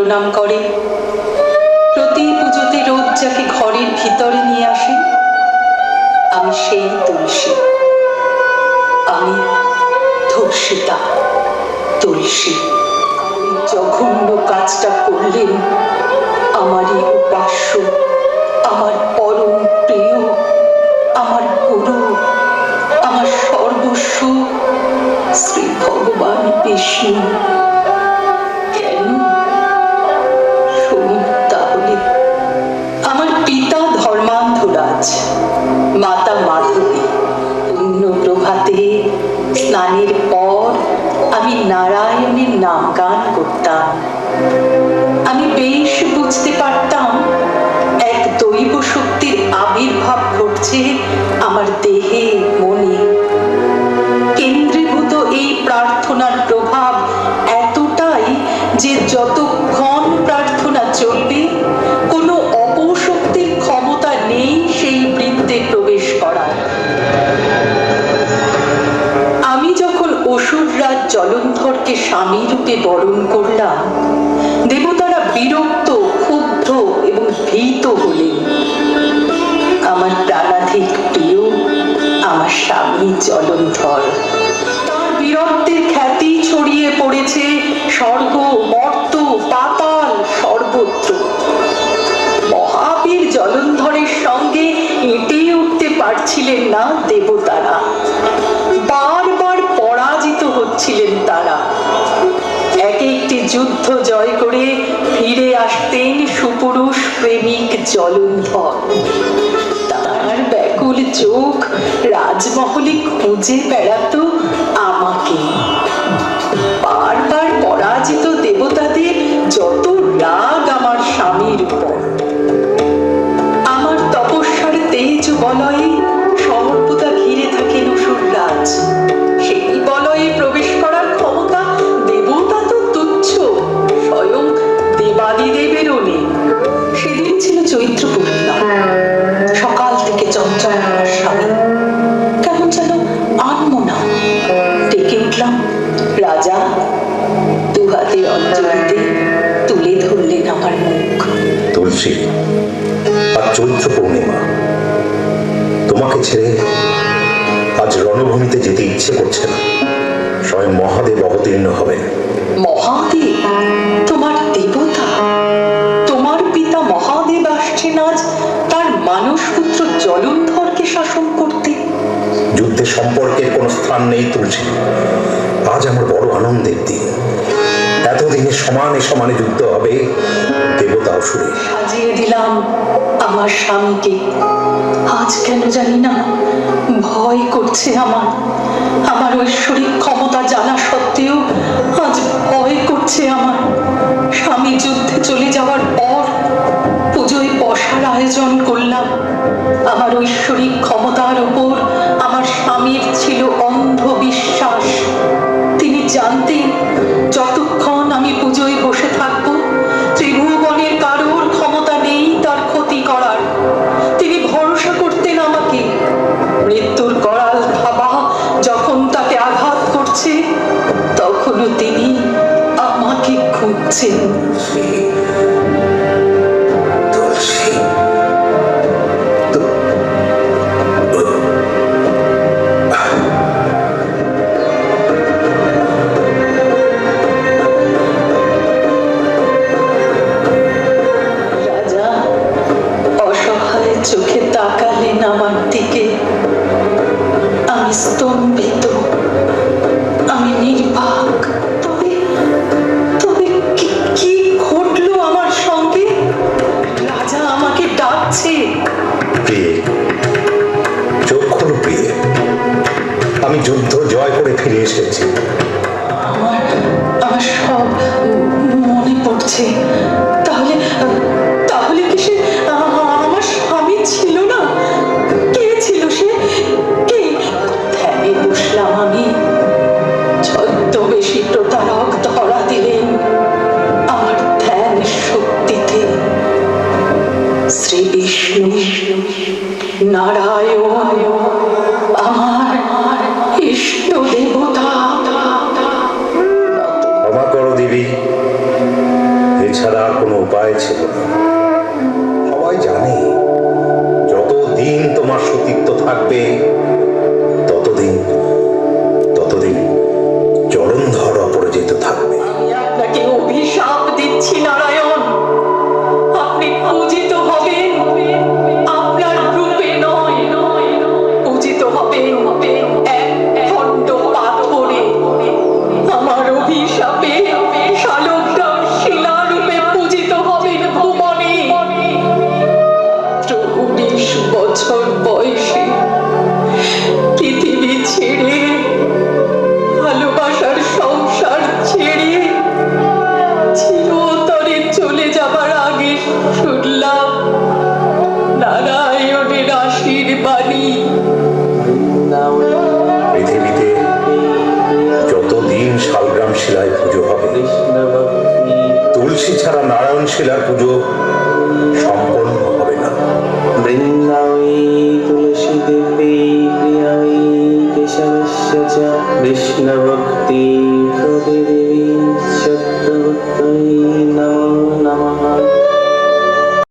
প্রণাম করে, প্রতি পুজোতে রোজ যাকে ঘরের ভিতরে নিয়ে আসে, আমি সেই তুলসী। আমি ধর্ষিতা তুলসী। জঘন্য কাজটা করলেন আমারই উপাস্য, আমার পরম প্রিয়, আমার গুরু, আমার সর্বস্ব শ্রী ভগবান বিষ্ণু। কেন? শুনুন তাহলে। আমার পিতা ধর্মান্ধরাজ, মাতা মাধবী। পুণ্য প্রভাতে স্নানের পর আমি নারায়ণের নাম গান করতাম। আমি বেশ বুঝতে পারতাম এক দৈব শক্তির আবির্ভাব ঘটছে আমার দেহে মনে। কেন্দ্রীভূত এই প্রার্থনার প্রভাব এতটাই যে যতক্ষণ প্রার্থনা চলবে কোনো অপশক্তির ক্ষমতা নেই সেই বৃত্তে প্রবেশ করার। আমি যখন অসুররাজ জলন্ধরকে স্বামী রূপে বরণ করলাম, দেবতারা বিরক্ত, ক্ষুব্ধ এবং ভীত হলেন। আমার প্রাণাধিক প্রিয় আমার স্বামী জলন্ধর, তার বীরত্বের খ্যাতি ছড়িয়ে পড়েছে স্বর্গ, মর্ত, পাতাল সর্বত্র। মহাবীর জলন্ধরের সঙ্গে এঁটে উঠতে পারছিলেন না দেবতারা, বারবার পরাজিত হচ্ছিলেন তারা। এক একটি যুদ্ধ জয় করে ফিরে আসতেন সুপুরুষ প্রেমিক জলন্ধর। তার ব্যাকুল চোখ রাজমহলে খুঁজে বেড়াতো আমাকে। বারবার পরাজিত দেবতাদের যত রাগ আমার স্বামীর উপর। আমার তপস্যার তেজ বলয়ে সর্বদা ঘিরে থাকেন অসুররাজ। সেই বলয়ে প্রবেশ করার ক্ষমতা দেবতা তো তুচ্ছ, স্বয়ং দেবাদিদেবেরও নেই। সেদিন ছিল চৈত্র পূর্ণিমা। সকাল থেকে চঞ্চল আমার স্বামী, কেমন যেন আনমনা। ডেকে উঠলাম, রাজা। দু হাতের অঞ্জলিতে তুলে ধরলেন আমার মুখ। তুলসী, আজ চৈত্র পূর্ণিমা। তোমাকে ছেড়ে আজ রণভূমিতে যেতে ইচ্ছে করছে না। স্বয়ং মহাদেব অবতীর্ণ হবেন। মহাদেব? তোমার দেবতা? তোমার পিতা মহাদেব আসছেন আজ তার মানসপুত্র জলন্ধরকে শাসন করতে? যুদ্ধে সম্পর্কের কোনো স্থান নেই তুলসী। আজ আমার বড় আনন্দের দিন। এতদিনে সমানে সমানে যুদ্ধ হবে দেবতা অসুরে। সাজিয়ে দিলাম আমার স্বামীকে। আজ কেন জানি না ভয় করছে আমার। আমার ঐশ্বরিক ক্ষমতা জানা সত্ত্বেও আজ ভয় করছে আমার। স্বামী যুদ্ধে চলে যাওয়ার পর পুজোয় বসার আয়োজন করলাম। আমার ঐশ্বরিক ক্ষমতার উপর আমার স্বামীর ছিল অন্ধ বিশ্বাস। তিনি জানতেন যতক্ষণ আমি পুজোয় বসে থাকবো ত্রিভুবনের কারোর ক্ষমতা নেই তার ক্ষতি করার। তিনি ভরসা করতেন আমাকে। মৃত্যুর করাল থাবা যখন তাকে আঘাত করছে তখনও তিনি আমাকে খুঁজছেন। চোখে তাকালেন আমার দিকে। আমি স্তম্ভিত, আমি নির্বাক। তবে তবে কি ঘটলো আমার সঙ্গে? রাজা আমাকে ডাকছে। প্রিয়ে, চোখ খোলো প্রিয়ে। আমি যুদ্ধ জয় করে ফিরে এসেছি। আমার সব মনে পড়ছে। তাহলে তাহলে কি সে আমার স্বামী ছিল না? কে ছিল সে? কে? ধ্যানে বসলাম আমি। ছদ্মবেশী প্রতারক ধরা দিলেন আমার ধ্যান শক্তিতে। শ্রী বিষ্ণু নারায়ণ, আমার ইষ্ট দেবতা। ক্ষমা করো দেবী, এছাড়া আর কোনো উপায় ছিল না। সবাই জানে যতদিন তোমার সতীত্ব থাকবে ততদিন ততদিন জলন্ধর অপরাজিত থাকবে। আমি আপনাকে অভিশাপ দিচ্ছি নারায়ণ, আপনি পূজিত হবেন আপনার রূপে নয়, পূজিত হবেন এক খণ্ড পাথরে। আমার অভিশাপে শালগ্রাম শিলারূপে পূজিত হবেন ভুবনে। 19 বছর বয়সে পৃথিবী ছেড়ে, ভালোবাসার সংসার ছেড়ে চিরতরে চলে যাবার আগে শুনলাম নারায়ণের আশীর্বাণী। পৃথিবীতে যতদিন শালগ্রাম শিলায় পুজো হবে, তুলসী ছাড়া নারায়ণ শিলার পুজো সম্পন্ন হবে না। বৃন্দাবী তুলসী দেবী প্রিয়াই কেশবস্য চ কৃষ্ণ ভক্তি প্রদে দেবী সত্যবত্তমী